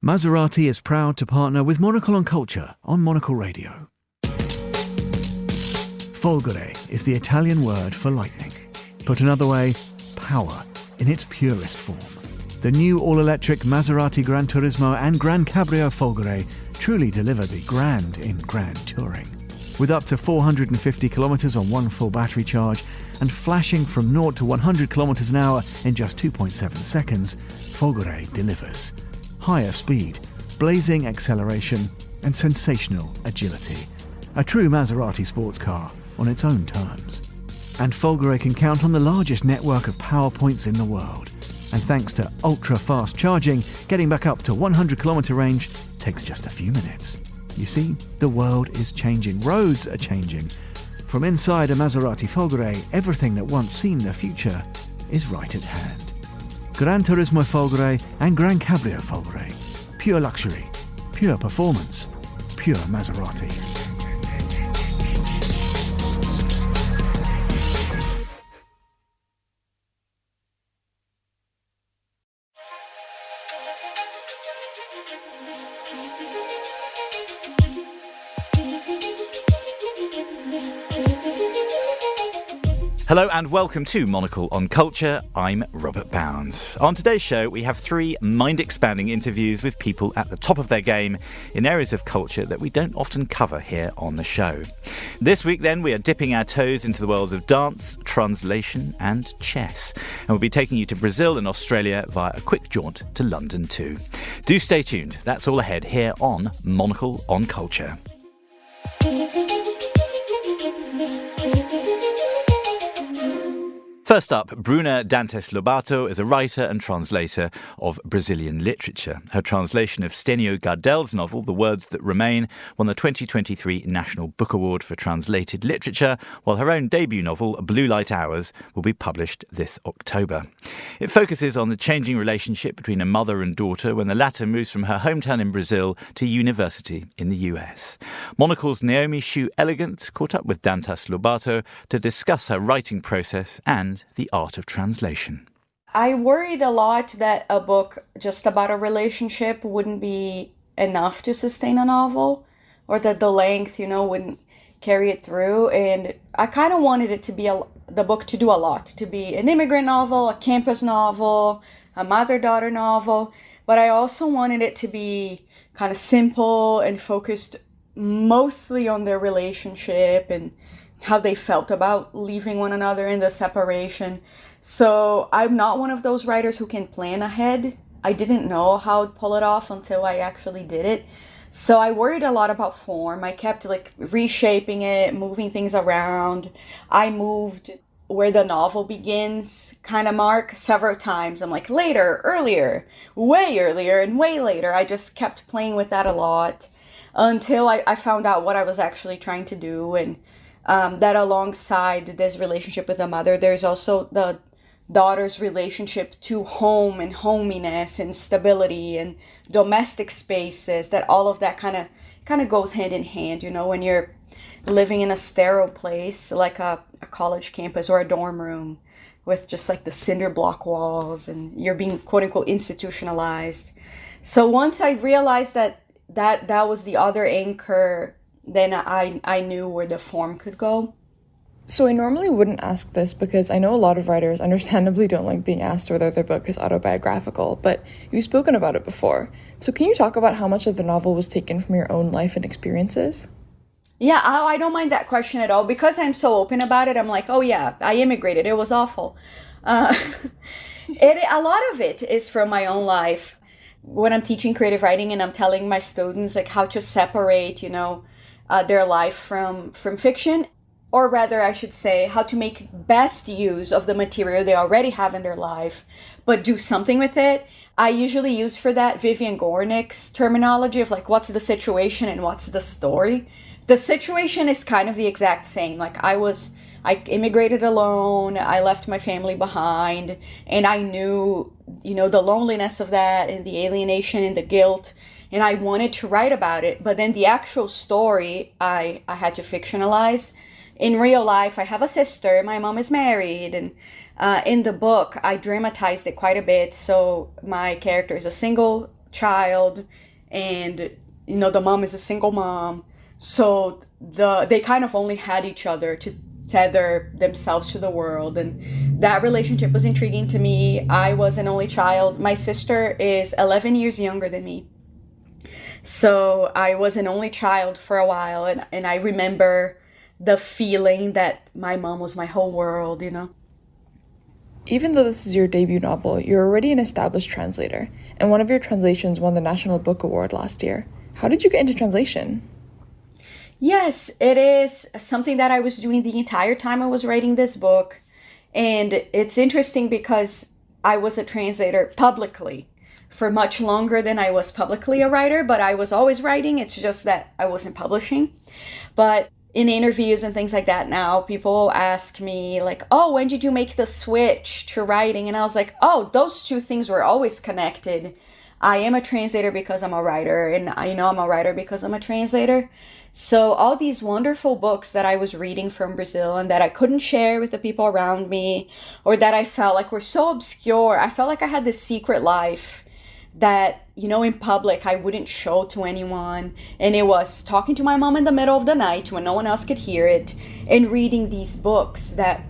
Maserati is proud to partner with Monocle on Culture on Monocle Radio. Folgore is the Italian word for lightning. Put another way, power in its purest form. The new all-electric Maserati Gran Turismo and Gran Cabrio Folgore truly deliver the grand in grand touring. With up to 450 kilometers on one full battery charge and flashing from 0 to 100 kilometers an hour in just 2.7 seconds, Folgore delivers. Higher speed, blazing acceleration, and sensational agility. A true Maserati sports car on its own terms. And Folgore can count on the largest network of power points in the world. And thanks to ultra-fast charging, getting back up to 100 kilometer range takes just a few minutes. You see, the world is changing. Roads are changing. From inside a Maserati Folgore, everything that once seemed the future is right at hand. Gran Turismo Folgore and Gran Cabrio Folgore. Pure luxury, pure performance, pure Maserati. Hello and welcome to Monocle on Culture. I'm Robert Bounds. On today's show, we have 3 mind-expanding interviews with people at the top of their game in areas of culture that we don't often cover here on the show. This week, then, we are dipping our toes into the worlds of dance, translation and chess. And we'll be taking you to Brazil and Australia via a quick jaunt to London too. Do stay tuned. That's all ahead here on Monocle on Culture. First up, Bruna Dantas Lobato is a writer and translator of Brazilian literature. Her translation of Stênio Gardel's novel, The Words That Remain, won the 2023 National Book Award for Translated Literature, while her own debut novel, Blue Light Hours, will be published this October. It focuses on the changing relationship between a mother and daughter when the latter moves from her hometown in Brazil to university in the US. Monocle's Naomi Shu Elegant caught up with Dantas Lobato to discuss her writing process and the art of translation. I worried a lot that a book just about a relationship wouldn't be enough to sustain a novel, or that the length, wouldn't carry it through. And I kind of wanted it to be the book to do a lot, to be an immigrant novel, a campus novel, a mother-daughter novel. But I also wanted it to be kind of simple and focused mostly on their relationship and how they felt about leaving one another in the separation. So I'm not one of those writers who can plan ahead. I didn't know how to pull it off until I actually did it. So I worried a lot about form. I kept reshaping it, moving things around. I moved where the novel begins kind of mark several times. I'm like, later, earlier, and way later. I just kept playing with that a lot until I found out what I was actually trying to do. And that alongside this relationship with the mother, there's also the daughter's relationship to home and hominess and stability and domestic spaces, that all of that kind of goes hand in hand, when you're living in a sterile place like a college campus or a dorm room with just the cinder block walls, and you're being quote unquote institutionalized. So once I realized that was the other anchor, then I knew where the form could go. So I normally wouldn't ask this because I know a lot of writers understandably don't like being asked whether their book is autobiographical, but you've spoken about it before. So can you talk about how much of the novel was taken from your own life and experiences? Yeah, I don't mind that question at all. Because I'm so open about it, I'm like, oh yeah, I immigrated. It was awful. A lot of it is from my own life. When I'm teaching creative writing and I'm telling my students how to separate, their life from fiction, or rather I should say how to make best use of the material they already have in their life, but do something with it. I usually use for that Vivian Gornick's terminology of what's the situation and what's the story. The situation is kind of the exact same. I immigrated alone, I left my family behind, and I knew, the loneliness of that and the alienation and the guilt, and I wanted to write about it. But then the actual story, I had to fictionalize. In real life, I have a sister, my mom is married, and in the book, I dramatized it quite a bit. So my character is a single child, and the mom is a single mom, so they kind of only had each other to tether themselves to the world, and that relationship was intriguing to me. I was an only child. My sister is 11 years younger than me, so I was an only child for a while, and I remember the feeling that my mom was my whole world. Even though this is your debut novel, you're already an established translator, and one of your translations won the National Book Award last year. How did you get into translation? Yes, it is something that I was doing the entire time I was writing this book. And it's interesting because I was a translator publicly for much longer than I was publicly a writer, but I was always writing. It's just that I wasn't publishing. But in interviews and things like that now, people ask me like, oh, when did you make the switch to writing? And I was like, oh, those two things were always connected. I am a translator because I'm a writer, and I'm a writer because I'm a translator. So all these wonderful books that I was reading from Brazil and that I couldn't share with the people around me, or that I felt like were so obscure, I felt like I had this secret life that, in public I wouldn't show to anyone. And it was talking to my mom in the middle of the night when no one else could hear it, and reading these books that,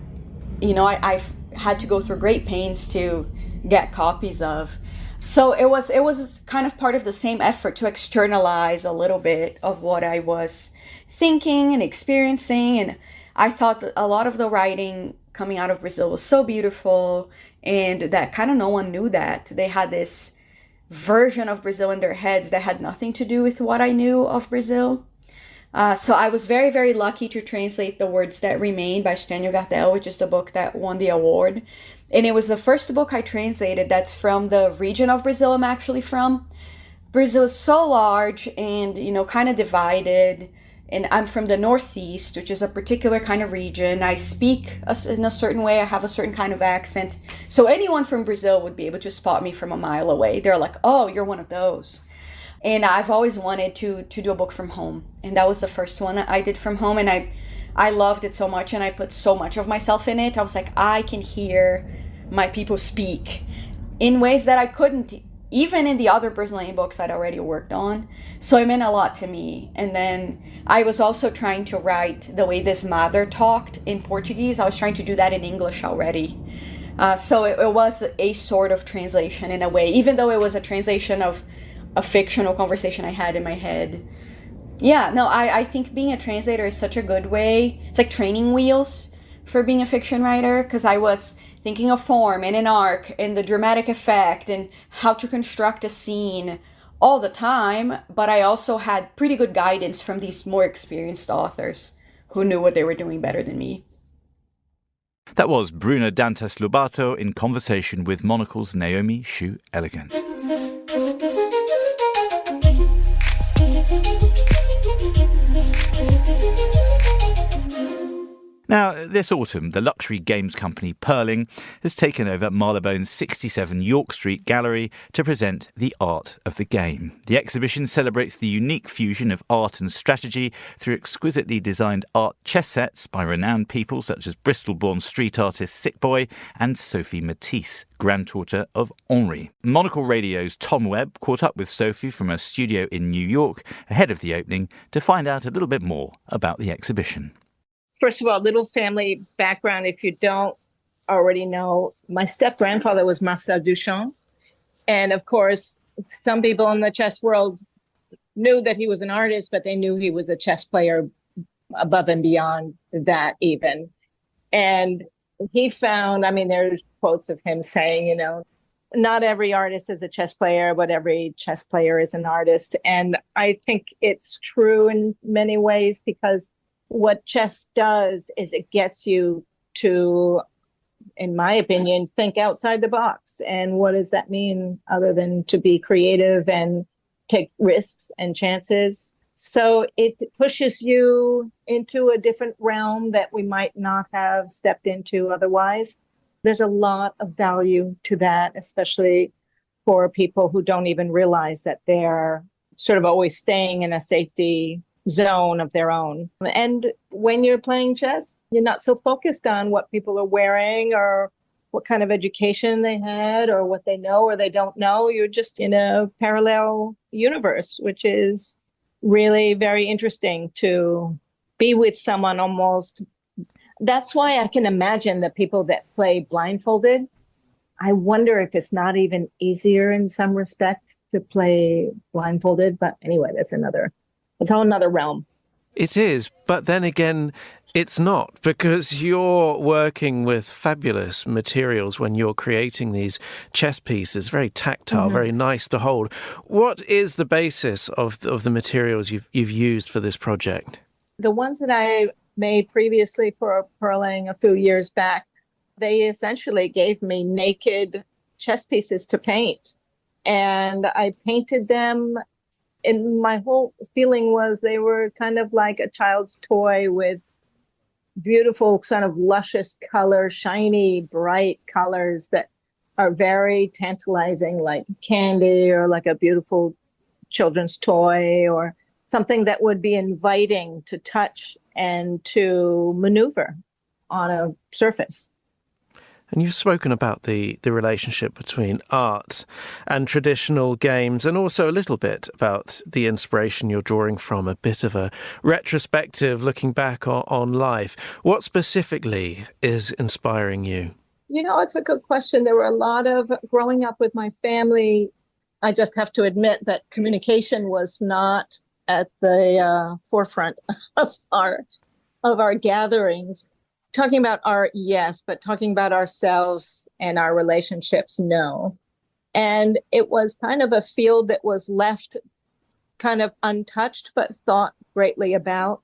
I've had to go through great pains to get copies of. So it was kind of part of the same effort to externalize a little bit of what I was thinking and experiencing. And I thought that a lot of the writing coming out of Brazil was so beautiful, and that kind of no one knew that. They had this version of Brazil in their heads that had nothing to do with what I knew of Brazil. So I was very, very lucky to translate The Words That Remain by Stênio Gardel, which is the book that won the award. And it was the first book I translated that's from the region of Brazil I'm actually from. Brazil is so large and, kind of divided. And I'm from the Northeast, which is a particular kind of region. I speak in a certain way. I have a certain kind of accent. So anyone from Brazil would be able to spot me from a mile away. They're like, oh, you're one of those. And I've always wanted to do a book from home. And that was the first one I did from home. And I loved it so much, and I put so much of myself in it. I was like, I can hear my people speak in ways that I couldn't, even in the other Brazilian books I'd already worked on. So it meant a lot to me. And then I was also trying to write the way this mother talked in Portuguese. I was trying to do that in English already. So it was a sort of translation in a way, even though it was a translation of a fictional conversation I had in my head. Yeah, no, I think being a translator is such a good way. It's like training wheels for being a fiction writer, because I was thinking of form and an arc and the dramatic effect and how to construct a scene all the time, but I also had pretty good guidance from these more experienced authors who knew what they were doing better than me. That was Bruna Dantas Lobato in conversation with Monocle's Naomi Shu Elegant. Now, this autumn, the luxury games company Perling has taken over Marylebone's 67 York Street Gallery to present The Art of the Game. The exhibition celebrates the unique fusion of art and strategy through exquisitely designed art chess sets by renowned people such as Bristol-born street artist Sick Boy and Sophie Matisse, granddaughter of Henri. Monocle Radio's Tom Webb caught up with Sophie from her studio in New York ahead of the opening to find out a little bit more about the exhibition. First of all, little family background, if you don't already know, my step-grandfather was Marcel Duchamp. And of course, some people in the chess world knew that he was an artist, but they knew he was a chess player above and beyond that even. And he found, there's quotes of him saying, not every artist is a chess player, but every chess player is an artist. And I think it's true in many ways, because what chess does is it gets you to, in my opinion, think outside the box. And what does that mean other than to be creative and take risks and chances? So it pushes you into a different realm that we might not have stepped into otherwise. There's a lot of value to that, especially for people who don't even realize that they're sort of always staying in a safety zone of their own. And when you're playing chess, you're not so focused on what people are wearing or what kind of education they had or what they know or they don't know. You're just in a parallel universe, which is really very interesting to be with someone almost. That's why I can imagine the people that play blindfolded. I wonder if it's not even easier in some respect to play blindfolded. But anyway, that's a whole another realm. It is. But then again, it's not, because you're working with fabulous materials when you're creating these chess pieces, very tactile, very nice to hold. What is the basis of the materials you've used for this project? The ones that I made previously for Perling a few years back, they essentially gave me naked chess pieces to paint. And I painted them, and my whole feeling was they were kind of like a child's toy with beautiful, sort of luscious color, shiny, bright colors that are very tantalizing, like candy or like a beautiful children's toy or something that would be inviting to touch and to maneuver on a surface. And you've spoken about the relationship between art and traditional games, and also a little bit about the inspiration you're drawing from, a bit of a retrospective looking back on life. What specifically is inspiring you? You know, it's a good question. There were a lot of, growing up with my family, I just have to admit that communication was not at the forefront of our gatherings. Talking about art, yes, but talking about ourselves and our relationships, no. And it was kind of a field that was left kind of untouched, but thought greatly about.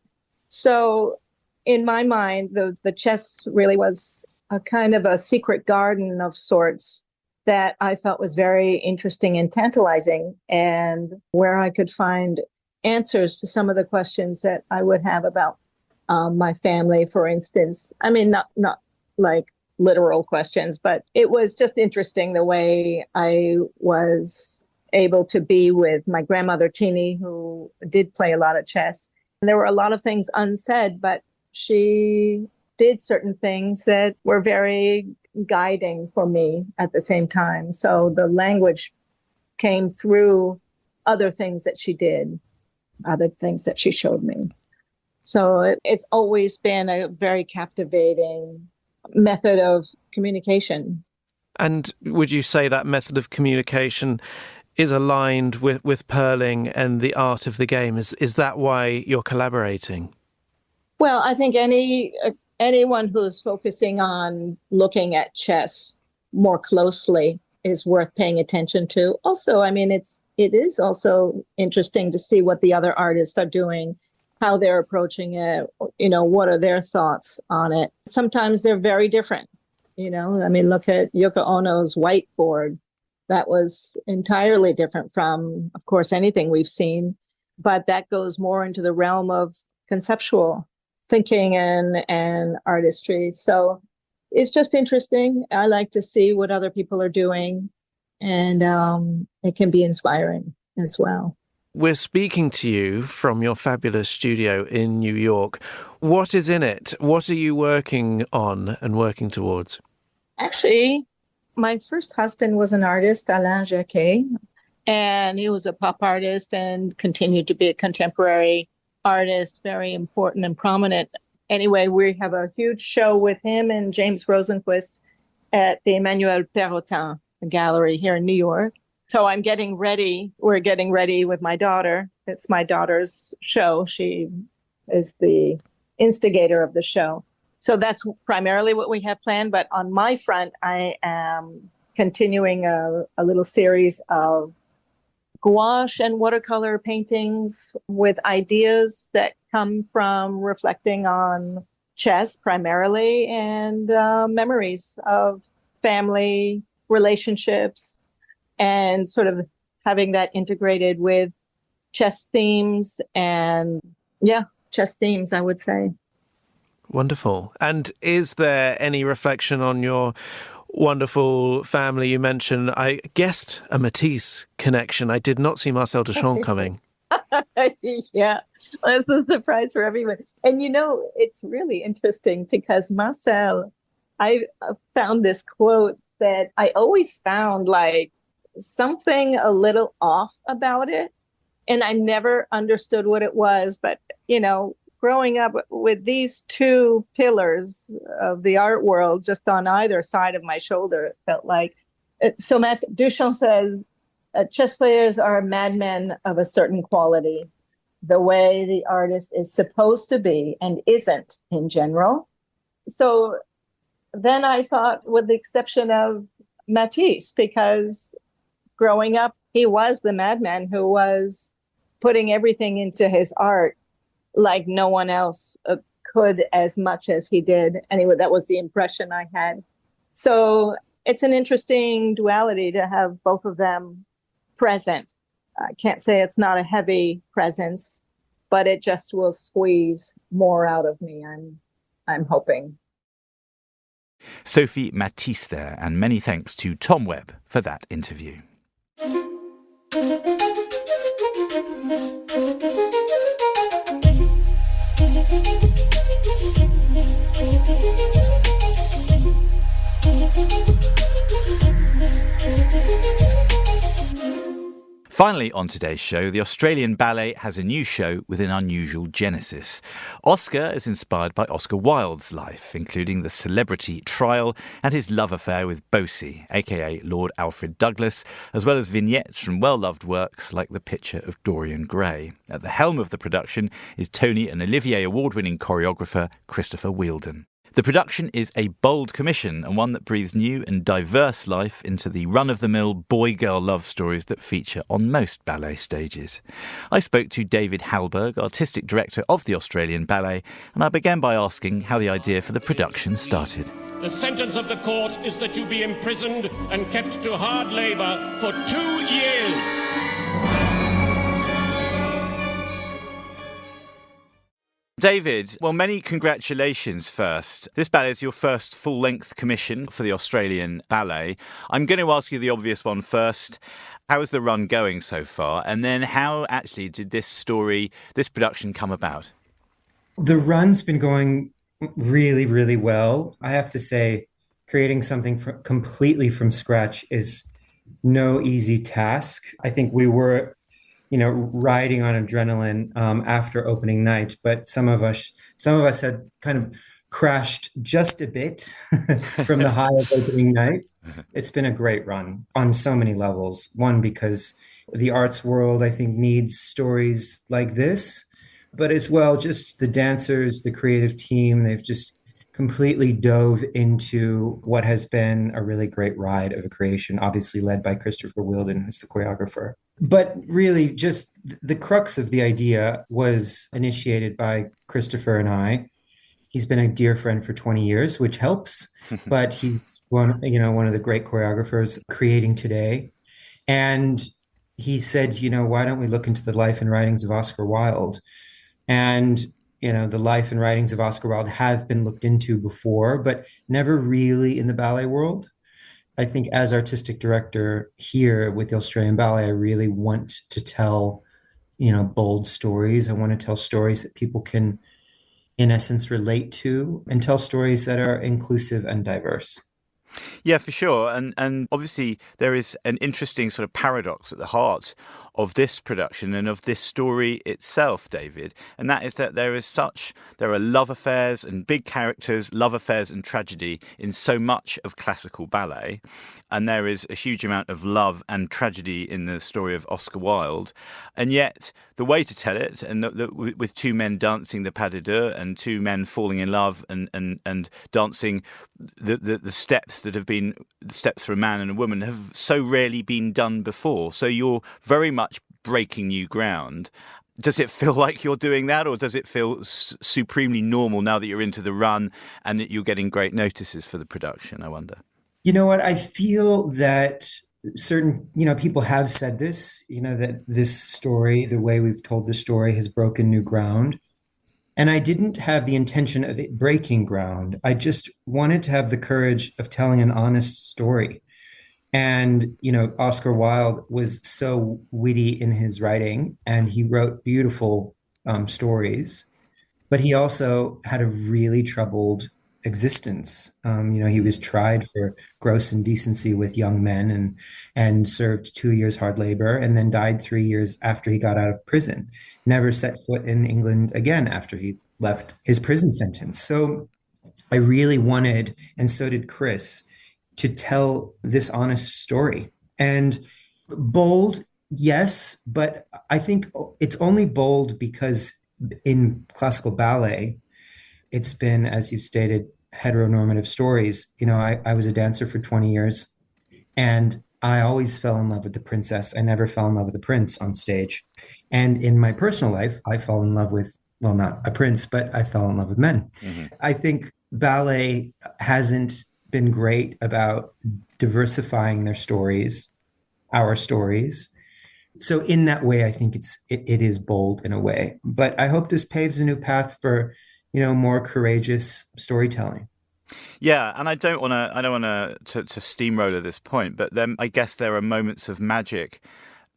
So in my mind, the chess really was a kind of a secret garden of sorts that I thought was very interesting and tantalizing, and where I could find answers to some of the questions that I would have about my family, for instance. I mean, not like literal questions, but it was just interesting the way I was able to be with my grandmother, Tini, who did play a lot of chess. And there were a lot of things unsaid, but she did certain things that were very guiding for me at the same time. So the language came through other things that she did, other things that she showed me. So it's always been a very captivating method of communication. And would you say that method of communication is aligned with Perling and the art of the game? Is that why you're collaborating? Well, I think anyone who's focusing on looking at chess more closely is worth paying attention to. Also, I mean, it is also interesting to see what the other artists are doing, how they're approaching it, what are their thoughts on it. Sometimes they're very different, I mean, look at Yoko Ono's whiteboard. That was entirely different from, of course, anything we've seen, but that goes more into the realm of conceptual thinking and artistry. So it's just interesting. I like to see what other people are doing, and it can be inspiring as well. We're speaking to you from your fabulous studio in New York. What is in it? What are you working on and working towards? Actually, my first husband was an artist, Alain Jacquet, and he was a pop artist and continued to be a contemporary artist, very important and prominent. Anyway, we have a huge show with him and James Rosenquist at the Emmanuel Perrotin Gallery here in New York. So I'm getting ready. We're getting ready with my daughter. It's my daughter's show. She is the instigator of the show. So that's primarily what we have planned. But on my front, I am continuing a little series of gouache and watercolor paintings with ideas that come from reflecting on chess primarily, and memories of family relationships, and sort of having that integrated with chess themes chess themes, I would say. Wonderful. And is there any reflection on your wonderful family? You mentioned, I guessed, a Matisse connection. I did not see Marcel Duchamp coming. Yeah, that's a surprise for everyone. And it's really interesting because Marcel I found this quote that I always found like something a little off about it. And I never understood what it was. But, growing up with these two pillars of the art world just on either side of my shoulder, it felt like. So Matt Duchamp says, chess players are madmen of a certain quality, the way the artist is supposed to be and isn't in general. So then I thought, with the exception of Matisse, because growing up, he was the madman who was putting everything into his art like no one else could as much as he did. Anyway, that was the impression I had. So it's an interesting duality to have both of them present. I can't say it's not a heavy presence, but it just will squeeze more out of me, I'm hoping. Sophie Matisse there, and many thanks to Tom Webb for that interview. Finally, on today's show, the Australian Ballet has a new show with an unusual genesis. Oscar is inspired by Oscar Wilde's life, including the celebrity trial and his love affair with Bosie, aka Lord Alfred Douglas, as well as vignettes from well-loved works like The Picture of Dorian Gray. At the helm of the production is Tony and Olivier award-winning choreographer Christopher Wheeldon. The production is a bold commission and one that breathes new and diverse life into the run-of-the-mill boy-girl love stories that feature on most ballet stages. I spoke to David Halberg, artistic director of the Australian Ballet, and I began by asking how the idea for the production started. The sentence of the court is that you be imprisoned and kept to hard labour for 2 years. David, well, many congratulations first. This ballet is your first full-length commission for the Australian Ballet. I'm going to ask you the obvious one first. How is the run going so far? And then how actually did this production come about? The run's been going really, really well. I have to say, creating something completely from scratch is no easy task. I think we were riding on adrenaline after opening night, but some of us had kind of crashed just a bit from the high of opening night. It's been a great run on so many levels. One, because the arts world, I think, needs stories like this, but as well, just the dancers, the creative team, they've just completely dove into what has been a really great ride of a creation, obviously led by Christopher Wheeldon, who's the choreographer. But really, just the crux of the idea was initiated by Christopher and I. He's been a dear friend for 20 years, which helps, but he's one of the great choreographers creating today. And he said, why don't we look into the life and writings of Oscar Wilde? And the life and writings of Oscar Wilde have been looked into before, but never really in the ballet world. I think as artistic director here with the Australian Ballet, I really want to tell, bold stories. I want to tell stories that people can, in essence, relate to, and tell stories that are inclusive and diverse. Yeah, for sure. And obviously there is an interesting sort of paradox at the heart of this production and of this story itself, David. And that is that there are love affairs and big characters, love affairs and tragedy in so much of classical ballet. And there is a huge amount of love and tragedy in the story of Oscar Wilde. And yet the way to tell it, and with two men dancing the pas de deux and two men falling in love and dancing the steps that have been the steps for a man and a woman, have so rarely been done before. So you're very much breaking new ground. Does it feel like you're doing that, or does it feel supremely normal now that you're into the run and that you're getting great notices for the production, I wonder? You know what? I feel that certain, people have said this, that this story, the way we've told this story, has broken new ground. And I didn't have the intention of it breaking ground. I just wanted to have the courage of telling an honest story. And, Oscar Wilde was so witty in his writing, and he wrote beautiful stories, but he also had a really troubled existence. He was tried for gross indecency with young men and served 2 years hard labor, and then died 3 years after he got out of prison. Never set foot in England again after he left his prison sentence. So I really wanted, and so did Chris, to tell this honest story. And bold, yes, but I think it's only bold because in classical ballet, it's been, as you've stated, heteronormative stories. I was a dancer for 20 years, and I always fell in love with the princess. I never fell in love with the prince on stage. And in my personal life, I fell in love with, well, not a prince, but I fell in love with men. Mm-hmm. I think ballet hasn't been great about diversifying their stories, our stories. So in that way, I think it is bold in a way. But I hope this paves a new path for more courageous storytelling. Yeah, and I don't want to steamroller this point, but then I guess there are moments of magic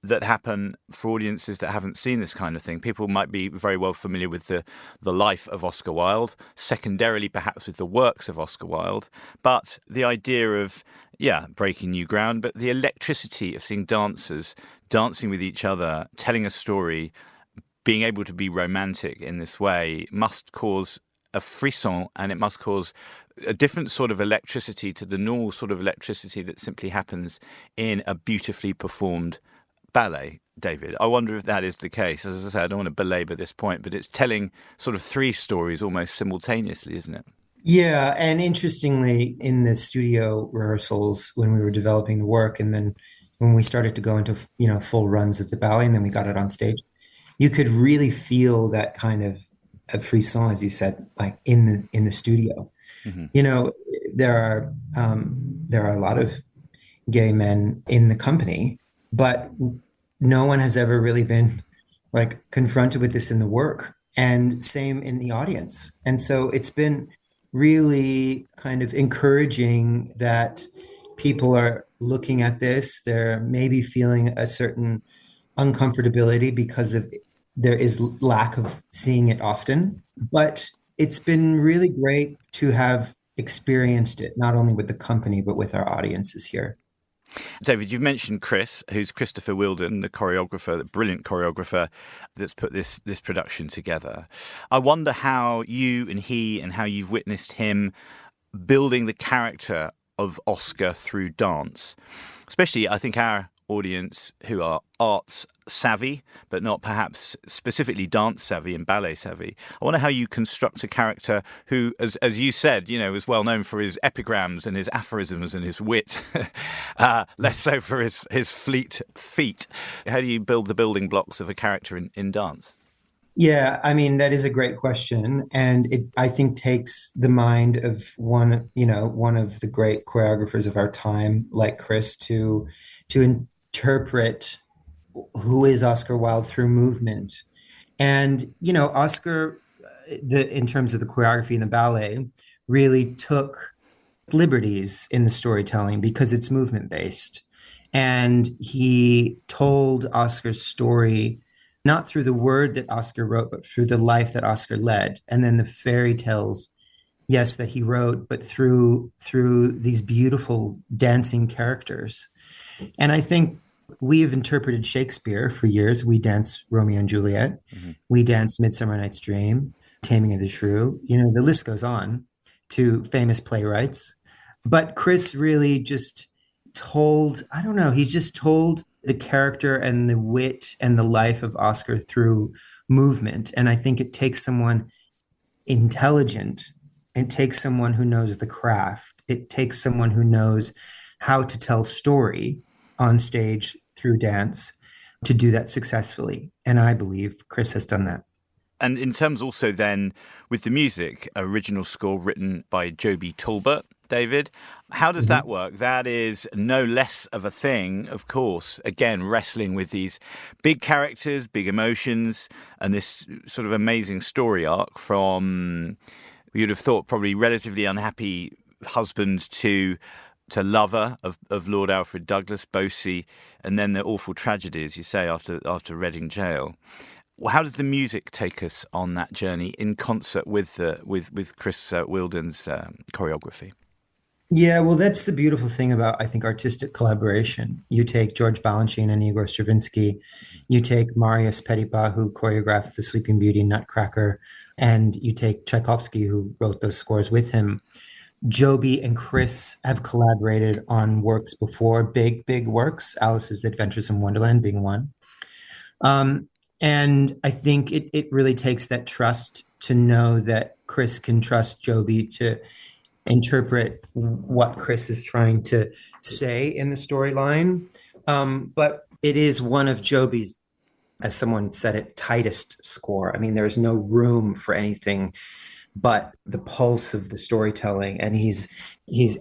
that happen for audiences that haven't seen this kind of thing. People might be very well familiar with the life of Oscar Wilde, secondarily perhaps with the works of Oscar Wilde, but the idea of, breaking new ground, but the electricity of seeing dancers dancing with each other, telling a story, being able to be romantic in this way must cause a frisson, and it must cause a different sort of electricity to the normal sort of electricity that simply happens in a beautifully performed ballet, David. I wonder if that is the case. As I say, I don't want to belabor this point, but it's telling sort of three stories almost simultaneously, isn't it? Yeah, and interestingly, in the studio rehearsals when we were developing the work, and then when we started to go into full runs of the ballet, and then we got it on stage, you could really feel that kind of a frisson, as you said, like in the studio. Mm-hmm. There are a lot of gay men in the company, but no one has ever really been like confronted with this in the work, and same in the audience. And so it's been really kind of encouraging that people are looking at this. They're maybe feeling a certain uncomfortability because of there is lack of seeing it often, but it's been really great to have experienced it, not only with the company, but with our audiences here. David, you've mentioned Chris, who's Christopher Wilden, the choreographer, the brilliant choreographer that's put this production together. I wonder how you and he and how you've witnessed him building the character of Oscar through dance, especially I think our audience who are arts savvy, but not perhaps specifically dance savvy and ballet savvy. I wonder how you construct a character who, as you said, is well known for his epigrams and his aphorisms and his wit, less so for his fleet feet. How do you build the building blocks of a character in dance? Yeah, I mean, that is a great question. And it, I think, takes the mind of one of the great choreographers of our time, like Chris, to interpret who is Oscar Wilde through movement. And, Oscar, in terms of the choreography and the ballet, really took liberties in the storytelling because it's movement-based. And he told Oscar's story not through the word that Oscar wrote, but through the life that Oscar led. And then the fairy tales, yes, that he wrote, but through these beautiful dancing characters. And I think we have interpreted Shakespeare for years. We dance Romeo and Juliet. Mm-hmm. We dance Midsummer Night's Dream, Taming of the Shrew. The list goes on to famous playwrights. But Chris really just told the character and the wit and the life of Oscar through movement. And I think it takes someone intelligent. It takes someone who knows the craft. It takes someone who knows how to tell story on stage through dance to do that successfully. And I believe Chris has done that. And in terms also then with the music, original score written by Joby Talbot, David, how does that work? That is no less of a thing, of course, again, wrestling with these big characters, big emotions, and this sort of amazing story arc from, you'd have thought, probably relatively unhappy husband to lover of Lord Alfred Douglas, Bosie, and then the awful tragedy, as you say, after Reading Jail. How does the music take us on that journey in concert with Chris Wilden's choreography? Yeah, well, that's the beautiful thing about, I think, artistic collaboration. You take George Balanchine and Igor Stravinsky, you take Marius Petipa, who choreographed The Sleeping Beauty, Nutcracker, and you take Tchaikovsky, who wrote those scores with him. Joby and Chris have collaborated on works before, big works, Alice's Adventures in Wonderland being one. And I think it really takes that trust to know that Chris can trust Joby to interpret what Chris is trying to say in the storyline. But it is one of Joby's, as someone said it, tightest score. I mean, there's no room for anything but the pulse of the storytelling. And he's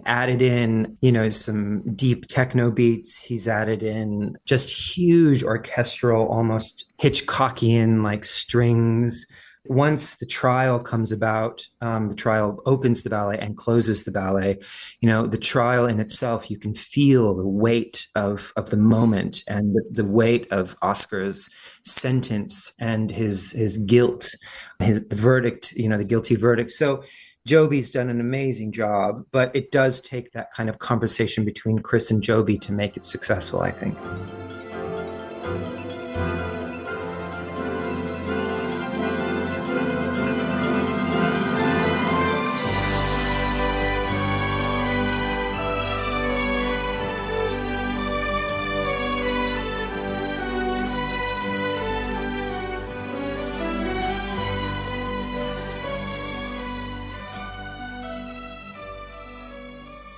added in, some deep techno beats. He's added in just huge orchestral, almost Hitchcockian like strings. Once the trial comes about, the trial opens the ballet and closes the ballet. The trial in itself, you can feel the weight of the moment and the weight of Oscar's sentence and his guilt, the verdict, the guilty verdict. So Joby's done an amazing job, but it does take that kind of conversation between Chris and Joby to make it successful, I think.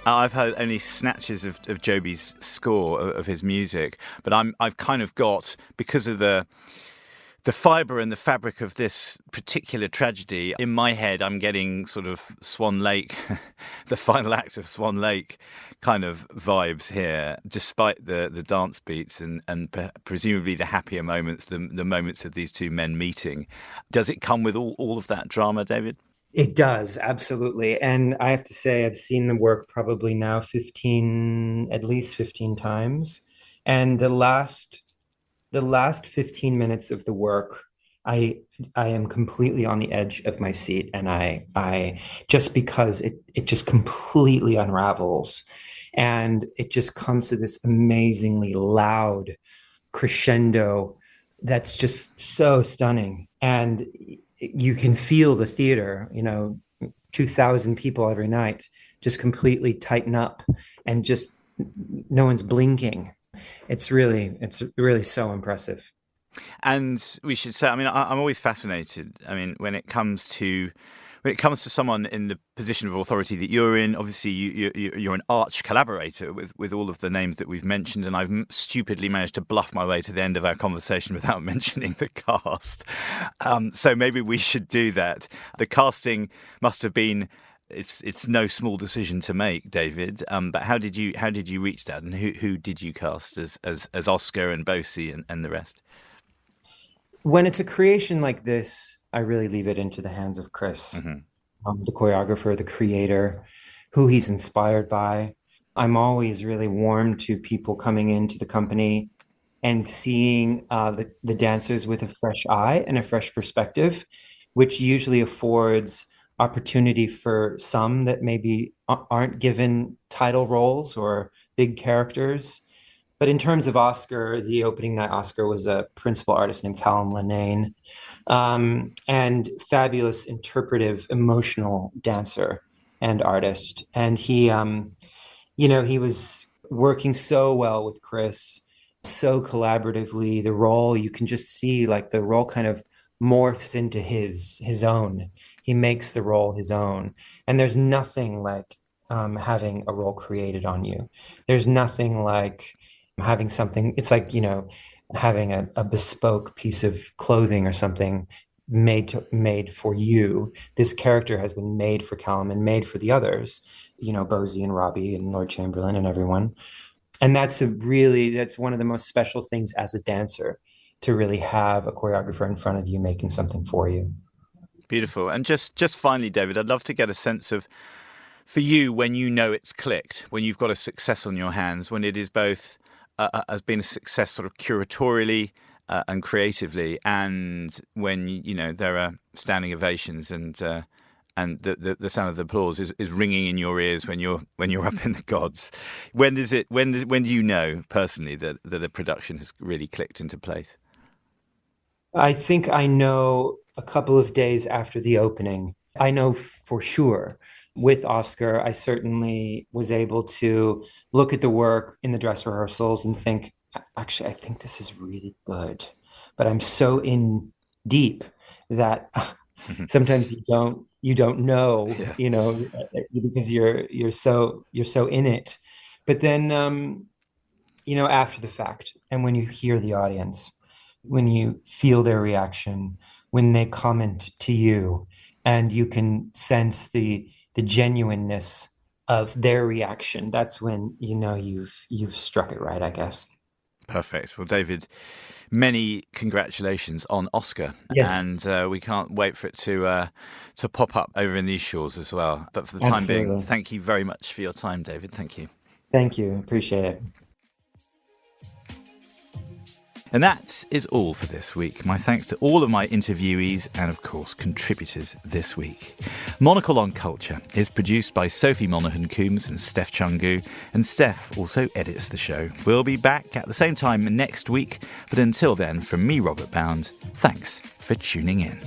I've heard only snatches of Joby's score, of his music, but I've kind of got, because of the fibre and the fabric of this particular tragedy, in my head I'm getting sort of Swan Lake, the final act of Swan Lake kind of vibes here, despite the dance beats and presumably the happier moments, the moments of these two men meeting. Does it come with all of that drama, David? It does, absolutely. And I have to say, I've seen the work probably now at least 15 times. And the last 15 minutes of the work, I am completely on the edge of my seat. And I just because it just completely unravels. And it just comes to this amazingly loud crescendo that's just so stunning. And you can feel the theater, 2,000 people every night just completely tighten up and just no one's blinking. It's really so impressive. And we should say, I'm always fascinated. When it comes to someone in the position of authority that you're in, obviously you're an arch collaborator with all of the names that we've mentioned, and I've stupidly managed to bluff my way to the end of our conversation without mentioning the cast. So maybe we should do that. The casting must have been, it's no small decision to make, David. But how did you reach that, and who did you cast as Oscar and Bosie and the rest? When it's a creation like this, I really leave it into the hands of Chris, the choreographer, the creator, who he's inspired by. I'm always really warm to people coming into the company and seeing the dancers with a fresh eye and a fresh perspective, which usually affords opportunity for some that maybe aren't given title roles or big characters. But in terms of Oscar, the opening night Oscar was a principal artist named Callum Linnane, and fabulous interpretive, emotional dancer and artist. And he was working so well with Chris, so collaboratively. The role, you can just see like the role kind of morphs into his own. He makes the role his own. And there's nothing like having a role created on you. There's nothing like having something, it's like, having a bespoke piece of clothing or something made for you. This character has been made for Callum and made for the others, Bosie and Robbie and Lord Chamberlain and everyone. And that's one of the most special things as a dancer, to really have a choreographer in front of you making something for you. Beautiful. And just finally, David, I'd love to get a sense of, for you, when it's clicked, when you've got a success on your hands, when it is both has been a success sort of curatorially and creatively, and when there are standing ovations and the sound of the applause is ringing in your ears when you're up in the gods. When do you know personally that a production has really clicked into place? I think I know a couple of days after the opening. I know for sure. With Oscar, I certainly was able to look at the work in the dress rehearsals and think, actually, I think this is really good. But I'm so in deep that sometimes you don't know, because you're so in it. But then, after the fact, and when you hear the audience, when you feel their reaction, when they comment to you, and you can sense the genuineness of their reaction, that's when you've struck it right, I guess. Perfect. Well, David, many congratulations on Oscar. Yes. And we can't wait for it to pop up over in these shores as well. But for the time Absolutely. being, thank you very much for your time, David. Thank you. Thank you. Appreciate it. And that is all for this week. My thanks to all of my interviewees and, of course, contributors this week. Monocle on Culture is produced by Sophie Monaghan-Coombs and Steph Chungu, and Steph also edits the show. We'll be back at the same time next week, but until then, from me, Robert Bound, thanks for tuning in.